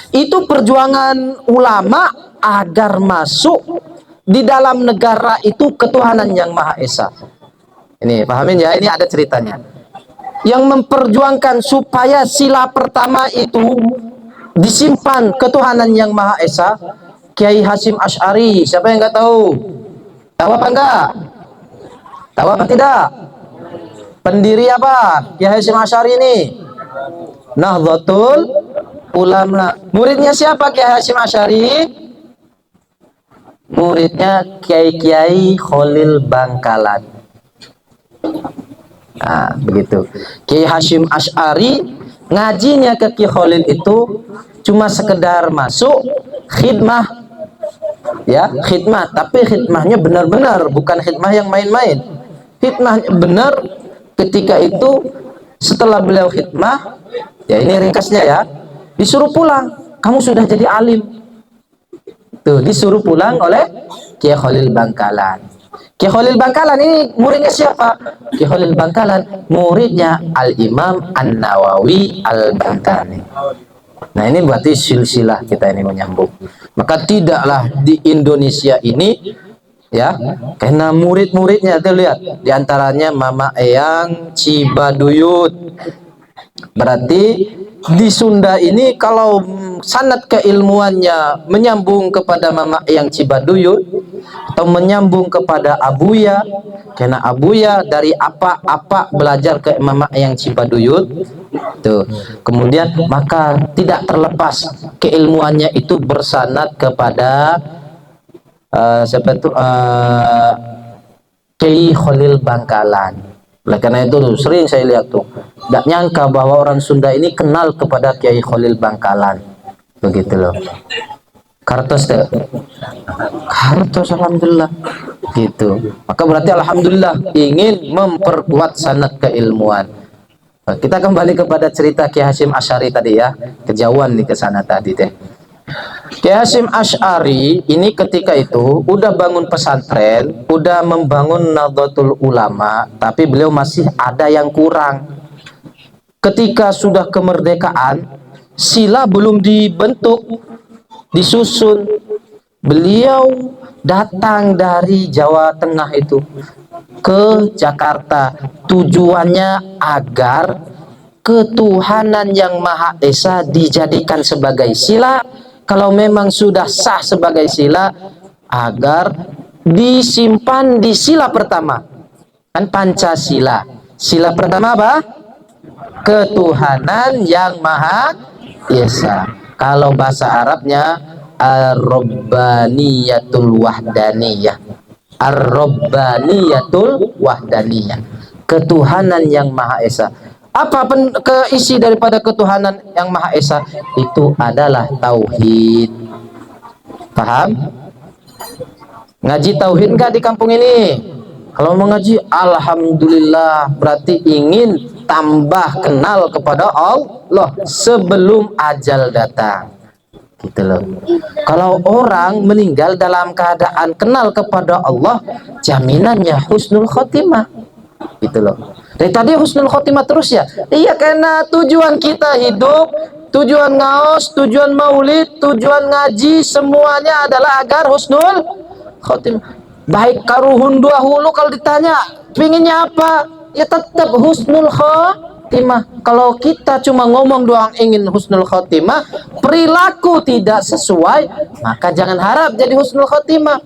Itu perjuangan ulama agar masuk di dalam negara itu ketuhanan yang maha esa. Ini pahamin ya, ini ada ceritanya. Yang memperjuangkan supaya sila pertama itu disimpan ketuhanan yang maha esa, Kiai Hasyim Asy'ari. Siapa yang nggak tahu? Tahu apa enggak? Tahu apa tidak? Pendiri apa Kiai Hasyim Asy'ari ini? Nahdlatul Ulama. Muridnya siapa Kiai Hasyim Asy'ari? Muridnya Kiai Khalil Bangkalan. Nah, begitu. Kiai Hasyim Asy'ari ngajinya ke Kiai Khalil itu cuma sekedar masuk khidmah, ya, khidmah, tapi khidmahnya benar-benar, bukan khidmah yang main-main. Khidmahnya benar. Ketika itu setelah beliau khidmah, ya ini ringkasnya ya, disuruh pulang. Kamu sudah jadi alim. Tuh, disuruh pulang oleh Kiai Khalil Bangkalan. Kiai Khalil Bangkalan ini muridnya siapa? Kiai Khalil Bangkalan muridnya Al-Imam An-Nawawi Al-Bantani. Nah ini berarti silsilah kita ini menyambung. Maka tidaklah di Indonesia ini, ya, karena murid-muridnya tuh lihat, diantaranya Mama Eyang Cibaduyut. Berarti di Sunda ini kalau sanad keilmuannya menyambung kepada Mama Eyang Cibaduyut atau menyambung kepada Abuya, karena Abuya dari apa belajar ke Mama Eyang Cibaduyut tuh. Kemudian maka tidak terlepas keilmuannya itu bersanad kepada siapa itu, Kiai Khalil Bangkalan. Oleh karena itu sering saya lihat tuh, tidak nyangka bahwa orang Sunda ini kenal kepada Kiai Khalil Bangkalan, begitu loh. Kartos deh, kartos, alhamdulillah, gitu. Maka berarti alhamdulillah ingin memperkuat sanad keilmuan. Kita kembali kepada cerita Kiai Hasyim Asy'ari tadi ya, kejauhan nih ke sana tadi deh. Kiai Hasyim Asy'ari ini ketika itu udah bangun pesantren, udah membangun Nahdlatul Ulama, tapi beliau masih ada yang kurang. Ketika sudah kemerdekaan, sila belum dibentuk, disusun. Beliau datang dari Jawa Tengah itu ke Jakarta, tujuannya agar ketuhanan yang Maha Esa dijadikan sebagai sila. Kalau memang sudah sah sebagai sila, agar disimpan di sila pertama, kan Pancasila. Sila pertama apa? Ketuhanan yang Maha Esa. Kalau bahasa Arabnya Ar-Rabbaniyatul Wahdaniyah. Ar-Rabbaniyatul Wahdaniyah, ketuhanan yang Maha Esa. Apa keisi daripada ketuhanan yang Maha Esa? Itu adalah tauhid. Paham? Ngaji tauhid nggak di kampung ini? Kalau mengaji, alhamdulillah, berarti ingin tambah kenal kepada Allah sebelum ajal datang. Gitu loh. Kalau orang meninggal dalam keadaan kenal kepada Allah, jaminannya husnul khotimah. Gitu loh. Dari tadi husnul khotimah terus ya. Iya, karena tujuan kita hidup, tujuan ngaos, tujuan maulid, tujuan ngaji, semuanya adalah agar husnul khotimah. Baik karuhun dua hulu, kalau ditanya pinginnya apa, ya tetap husnul khotimah. Kalau kita cuma ngomong doang ingin husnul khotimah, perilaku tidak sesuai, maka jangan harap jadi husnul khotimah.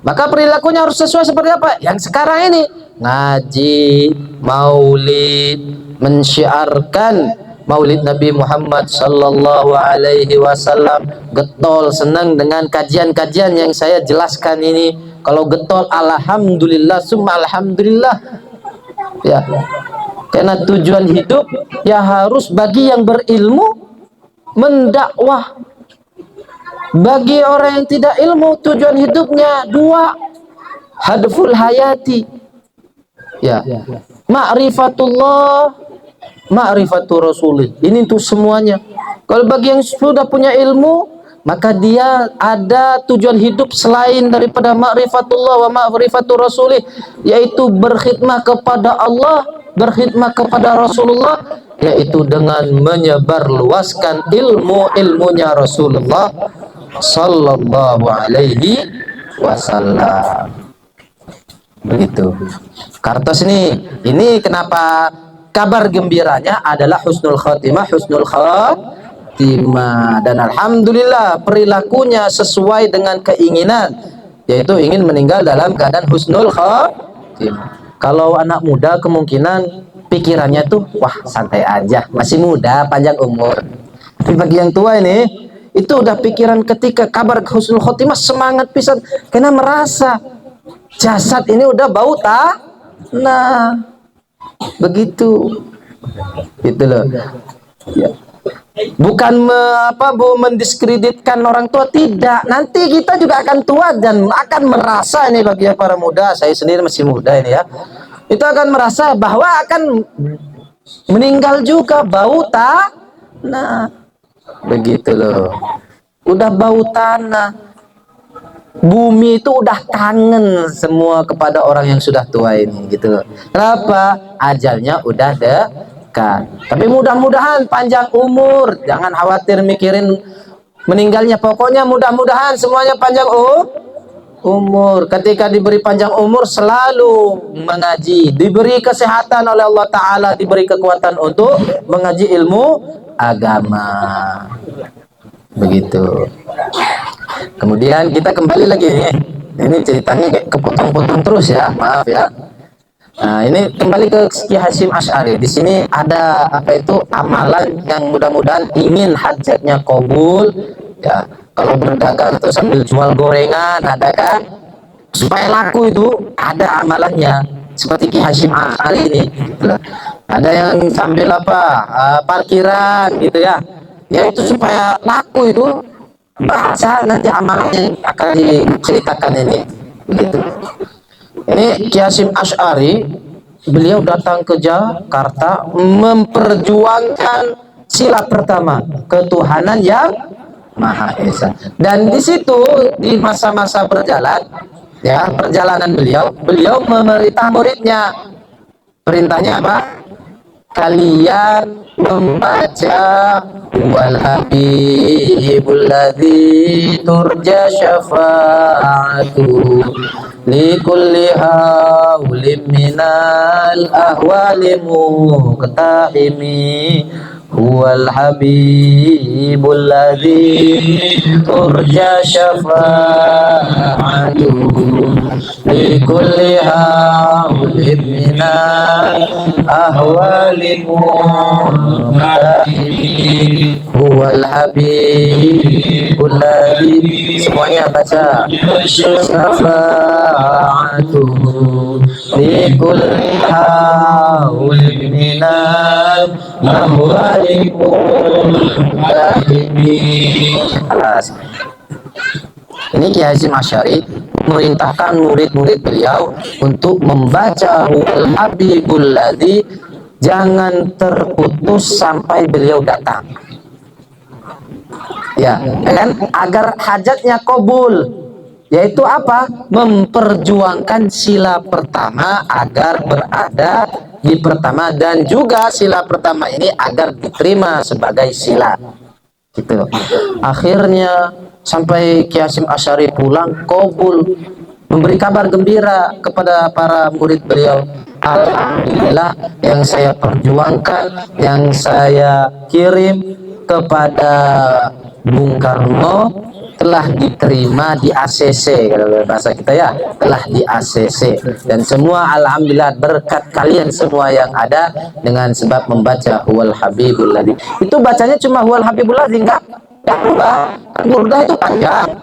Maka perilakunya harus sesuai seperti apa yang sekarang ini: ngaji, maulid, mensyiarkan maulid Nabi Muhammad sallallahu alaihi wasallam, getol senang dengan kajian-kajian yang saya jelaskan ini. Kalau getol, alhamdulillah summa alhamdulillah ya, karena tujuan hidup ya harus bagi yang berilmu mendakwah. Bagi orang yang tidak ilmu, tujuan hidupnya dua, hadful hayati ya, ma'rifatullah, ma'rifatur rasulih. Ini untuk semuanya. Kalau bagi yang sudah punya ilmu, maka dia ada tujuan hidup selain daripada ma'rifatullah wa ma'rifatur rasulih, yaitu berkhidmah kepada Allah, berkhidmah kepada Rasulullah, yaitu dengan menyebarluaskan ilmu-ilmunya Rasulullah sallallahu alaihi wasallam. Begitu. Kartos ini kenapa kabar gembiranya adalah husnul khotimah, husnul khotimah, dan alhamdulillah perilakunya sesuai dengan keinginan, yaitu ingin meninggal dalam keadaan husnul khotimah. Kalau anak muda kemungkinan pikirannya tuh wah santai aja, masih muda, panjang umur. Tapi bagi yang tua ini, itu udah pikiran ketika kabar husnul khotimah semangat pisan, karena merasa jasad ini udah bau tak. Nah, begitu. Gitu loh. Ya. Bukan mendiskreditkan orang tua, tidak. Nanti kita juga akan tua dan akan merasa ini, bagi para muda, saya sendiri masih muda ini ya. Itu akan merasa bahwa akan meninggal juga bau tak. Nah, begitu loh. Udah bau tanah, bumi itu udah kangen semua kepada orang yang sudah tua ini, gitu loh. Kenapa? Ajalnya udah dekat. Tapi mudah-mudahan panjang umur, jangan khawatir mikirin meninggalnya, pokoknya mudah-mudahan semuanya panjang umur. Ketika diberi panjang umur selalu mengaji, diberi kesehatan oleh Allah Ta'ala, diberi kekuatan untuk mengaji ilmu agama. Begitu. Kemudian kita kembali lagi nih. Ini ceritanya kayak kepotong-potong terus ya, maaf ya. Nah, ini kembali ke Ki Hasyim Asy'ari. Di sini ada amalan yang mudah-mudahan ingin hajatnya kabul ya. Kalau berdagang itu sambil jual gorengan, ada kan? Supaya laku itu ada amalannya. Seperti Ki Hasyim Asy'ari ini. Ada yang sambil parkiran gitu ya. Ya itu supaya laku itu, baca nanti amalnya akan diceritakan ini. Begitu. Ini Ki Hasyim Asy'ari, beliau datang ke Jakarta memperjuangkan sila pertama, ketuhanan yang Maha Esa. Dan di situ di masa-masa perjalanan beliau memerintah muridnya. Perintahnya apa? Kalian membaca wal habibul ladzi turja syafa'atu likulli haulim minal ahwali muqtahimi huwal habibul ladzi turja syafa'atu likulli haulim minal ahwali muqtahimi huwal habibul ladzi, semuanya baca, syafa'atuhu likulli haulim minal ahwali muqtahimi. Ini Ki Hasyim Asy'ari memerintahkan murid-murid beliau untuk membaca Huwal Habibul Ladzi, jangan terputus sampai beliau datang. Ya, kan? Agar hajatnya kabul. Yaitu apa? Memperjuangkan sila pertama agar berada di pertama, dan juga sila pertama ini agar diterima sebagai sila. Gitu. Akhirnya sampai Ki Hasyim Asy'ari pulang, kabul, memberi kabar gembira kepada para murid beliau. Alhamdulillah, yang saya perjuangkan, yang saya kirim kepada Bung Karno telah diterima di ACC, kalau bahasa kita ya, telah di ACC, dan semua alhamdulillah berkat kalian semua yang ada dengan sebab membaca Huwal Habibul Ladzi. Itu bacanya cuma Huwal Habibul Ladzi, enggak apa, kan burda itu panjang,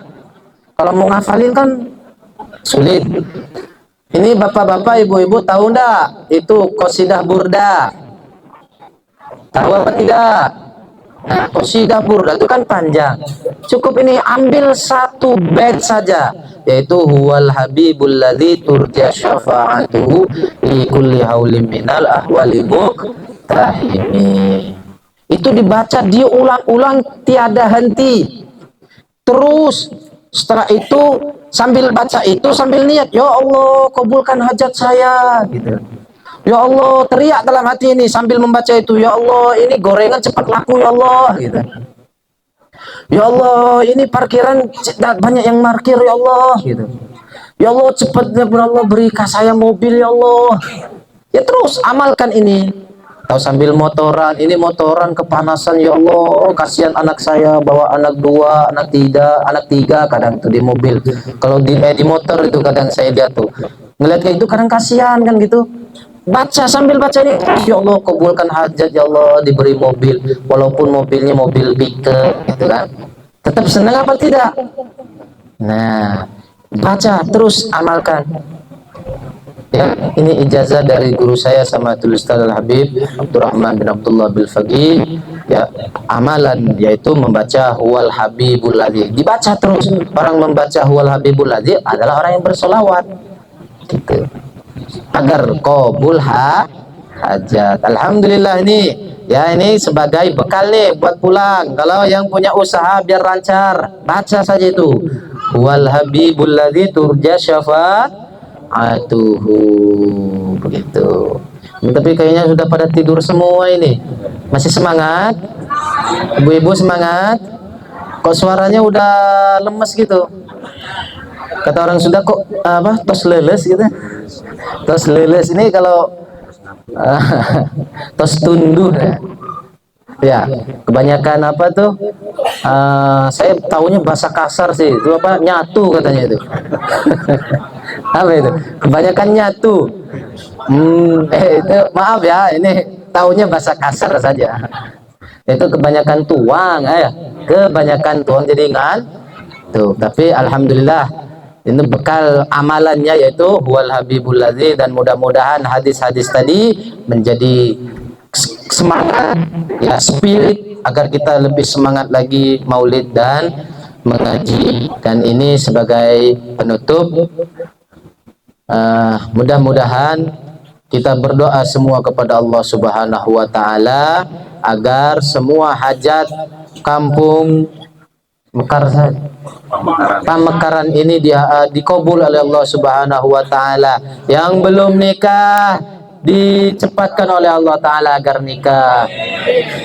kalau mau ngafalin kan sulit. Ini bapak-bapak, ibu-ibu tahu enggak itu qasidah burda? Tahu apa tidak? Nah, qasidah burda itu kan panjang. Cukup ini ambil satu bait saja, yaitu Huwal Habibul Ladzi turja syafa'atuhu li kulli haulin minal ahwali muqtahimi. Itu dibaca diulang-ulang tiada henti. Terus setelah itu sambil baca itu sambil niat, ya Allah kabulkan hajat saya gitu. Ya Allah, teriak dalam hati ini sambil membaca itu, ya Allah ini gorengan cepat laku ya Allah gitu. Ya Allah ini parkiran banyak yang parkir ya Allah gitu. Ya Allah cepatnya Allah beri saya mobil ya Allah. Ya terus amalkan ini. Atau sambil motoran, ini motoran kepanasan ya Allah, kasihan anak saya bawa anak dua, anak tiga kadang tuh di mobil. Kalau di motor itu kadang saya lihat tuh ngeliat kayak itu kadang kasihan kan gitu. Baca sambil baca ini, ya Allah kabulkan hajat ya Allah, diberi mobil, walaupun mobilnya mobil pickup gitu kan, tetap senang apa tidak? Nah, baca terus amalkan. Ya, ini ijazah dari guru saya sama tulis Al Habib Abdurrahman bin Abdullah bil Faqih. Ya, amalan yaitu membaca Huwal Habibul Ladzi. Dibaca terus. Orang membaca Huwal Habibul Ladzi adalah orang yang bersolawat. Gitu. Agar qabul hajat. Alhamdulillah ini. Ya, ini sebagai bekal nih buat pulang. Kalau yang punya usaha biar lancar, baca saja itu. Huwal Habibul Ladzi turja syafa'atuhu, begitu. Tapi kayaknya sudah pada tidur semua ini. Masih semangat? Ibu-ibu semangat? Kok suaranya udah lemes gitu? Kata orang Sunda kok apa? Tos leles gitu. Tos leles ini kalau tos tunduh ya, kebanyakan apa tuh saya tahunya bahasa kasar sih itu, apa, nyatu katanya itu. Apa itu, kebanyakan nyatu. Itu maaf ya, ini tahunya bahasa kasar saja. Itu kebanyakan tuang ya, kebanyakan tuang jadi ingat tuh. Tapi alhamdulillah ini bekal amalannya yaitu Huwal Habibul Ladzi, dan mudah-mudahan hadis-hadis tadi menjadi semangat ya, spirit agar kita lebih semangat lagi maulid dan mengaji. Dan ini sebagai penutup, mudah-mudahan kita berdoa semua kepada Allah Subhanahu wa taala agar semua hajat kampung Pamekaran ini dikabul oleh Allah Subhanahu wa taala. Yang belum nikah dicepatkan oleh Allah taala agar nikah.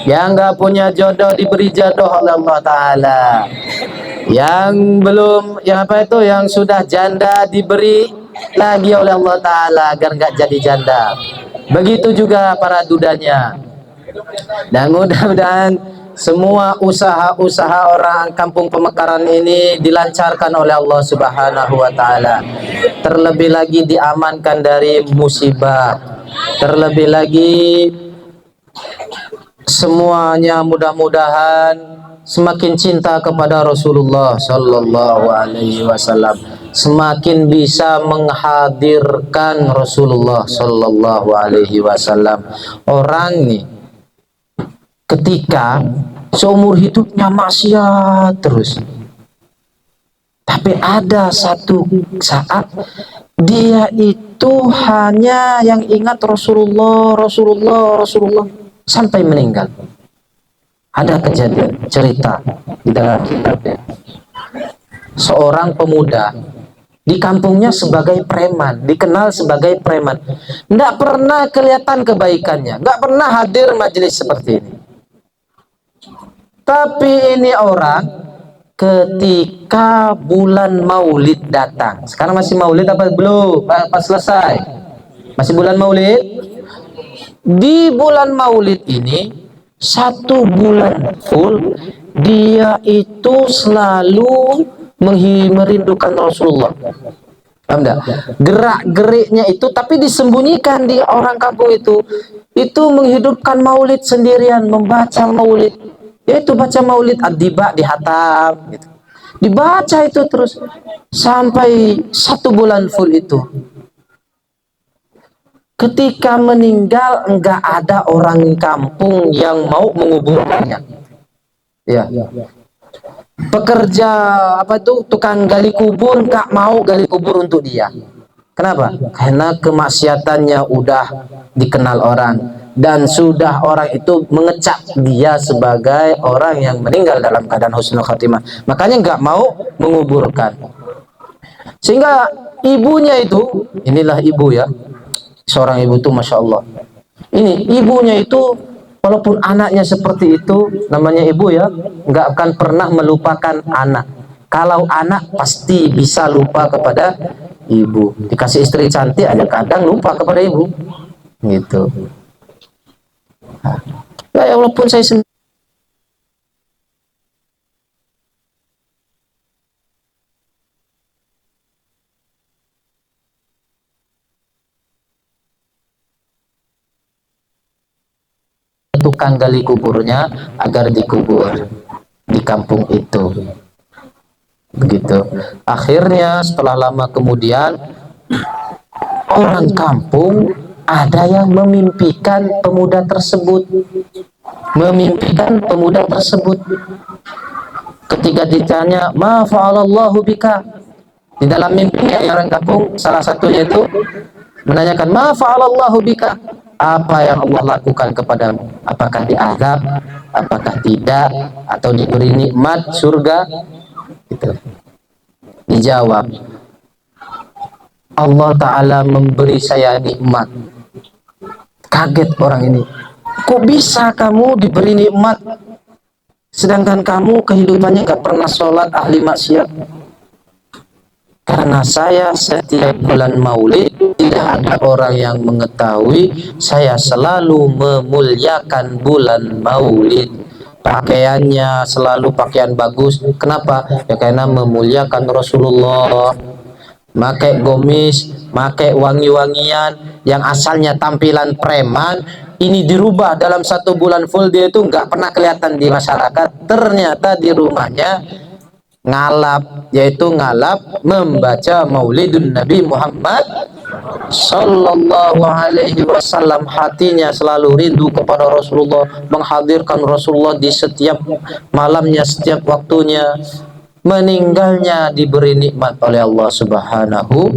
Yang enggak punya jodoh diberi jodoh oleh Allah taala. Yang belum, yang apa itu, yang sudah janda diberi lagi oleh Allah taala agar enggak jadi janda. Begitu juga para dudanya. Dan mudah-mudahan semua usaha-usaha orang kampung Pemekaran ini dilancarkan oleh Allah Subhanahu wa taala. Terlebih lagi diamankan dari musibah. Terlebih lagi semuanya mudah-mudahan semakin cinta kepada Rasulullah sallallahu alaihi wasallam, semakin bisa menghadirkan Rasulullah sallallahu alaihi wasallam. Orang nih ketika seumur hidupnya maksiat terus, Tapi ada satu saat dia itu hanya yang ingat Rasulullah, Rasulullah, Rasulullah sampai meninggal. Ada kejadian cerita di dalam kitabnya. Seorang pemuda di kampungnya sebagai preman, dikenal sebagai preman. Tidak pernah kelihatan kebaikannya, nggak pernah hadir majelis seperti ini. Tapi ini orang ketika bulan Maulid datang. Sekarang masih Maulid apa belum? Pas selesai. Masih bulan Maulid. Di bulan Maulid ini satu bulan full dia itu selalu merindukan Rasulullah. Paham enggak? Gerak-geriknya itu tapi disembunyikan di orang kampung itu menghidupkan Maulid sendirian, membaca Maulid. Yaitu baca Maulid ad-diba dihatam gitu. Dibaca itu terus sampai satu bulan full itu. Ketika meninggal enggak ada orang kampung yang mau menguburkannya. Ya. Pekerja apa itu tukang gali kubur enggak mau gali kubur untuk dia. Kenapa? Karena kemaksiatannya udah dikenal orang dan sudah orang itu mengecap dia sebagai orang yang meninggal dalam keadaan husnul khatimah. Makanya enggak mau menguburkan. Sehingga ibunya itu, inilah ibu ya. Seorang ibu itu Masya Allah. Ini ibunya itu walaupun anaknya seperti itu, namanya ibu ya, nggak akan pernah melupakan anak. Kalau anak pasti bisa lupa kepada ibu. Dikasih istri cantik aja kadang lupa kepada ibu. Gitu. Ya walaupun saya sendiri tukang gali kuburnya agar dikubur di kampung itu. Begitu. Akhirnya setelah lama kemudian orang kampung ada yang memimpikan pemuda tersebut. Ketika ditanya, "Ma fa'alallahu bika?" Di dalam mimpinya orang kampung salah satunya itu menanyakan, "Ma fa'alallahu bika?" Apa yang Allah lakukan kepadamu? Apakah diazab? Apakah tidak? Atau diberi nikmat surga? Gitu. Dijawab, Allah Ta'ala memberi saya nikmat. Kaget orang ini. Kok bisa kamu diberi nikmat sedangkan kamu kehidupannya gak pernah sholat, ahli maksiat? Karena saya setiap bulan Maulid tidak ada orang yang mengetahui saya selalu memuliakan bulan Maulid. Pakaiannya selalu pakaian bagus. Kenapa? Ya karena memuliakan Rasulullah. Pakai gomis, pakai wangi-wangian yang asalnya tampilan preman, ini dirubah dalam satu bulan full dia itu nggak pernah kelihatan di masyarakat. Ternyata di rumahnya ngalap, yaitu ngalap membaca Maulidun Nabi Muhammad Sallallahu Alaihi Wasallam. Hatinya selalu rindu kepada Rasulullah, menghadirkan Rasulullah di setiap malamnya, setiap waktunya. Meninggalnya diberi nikmat oleh Allah Subhanahu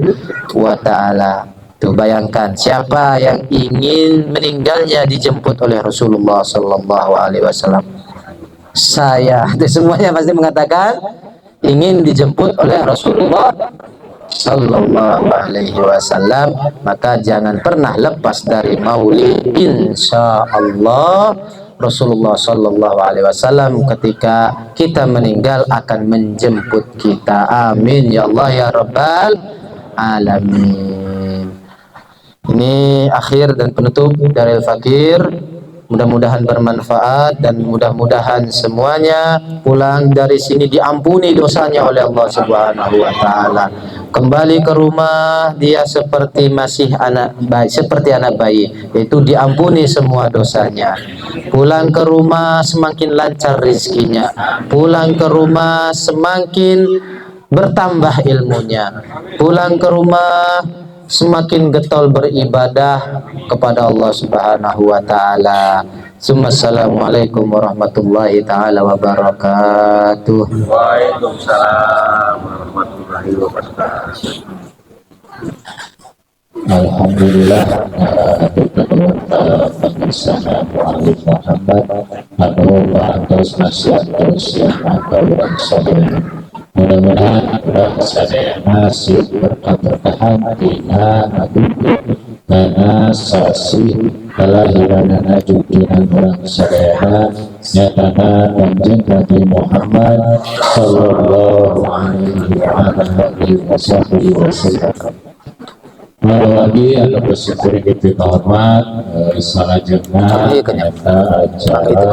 wa Ta'ala. Tuh bayangkan siapa yang ingin meninggalnya dijemput oleh Rasulullah Sallallahu Alaihi Wasallam. Saya, itu semuanya pasti mengatakan ingin dijemput oleh Rasulullah Sallallahu Alaihi Wasallam. Maka jangan pernah lepas dari Maulid. Insya Allah Rasulullah Sallallahu Alaihi Wasallam ketika kita meninggal akan menjemput kita. Amin ya Allah ya Rabbal Alamin. Ini akhir dan penutup dari Al-Fakir. Mudah-mudahan bermanfaat dan mudah-mudahan semuanya pulang dari sini diampuni dosanya oleh Allah Subhanahu wa Ta'ala. Kembali ke rumah dia seperti masih anak bayi, yaitu diampuni semua dosanya. Pulang ke rumah semakin lancar rezekinya. Pulang ke rumah semakin bertambah ilmunya. Pulang ke rumah semakin getol beribadah kepada Allah Subhanahu wa Ta'ala. Assalamualaikum warahmatullahi taala wabarakatuh. Waalaikumsalam warahmatullahi wabarakatuh. Alhamdulillah mudah-mudahan saya masih berkah-berkahan kita karena saksi kelahiran dan junjungan orang sadaya nyatakan Kanjeng Nabi Muhammad sallallahu alaihi wasallam. Lagi ada bersyukur kita hormat salah jengah acara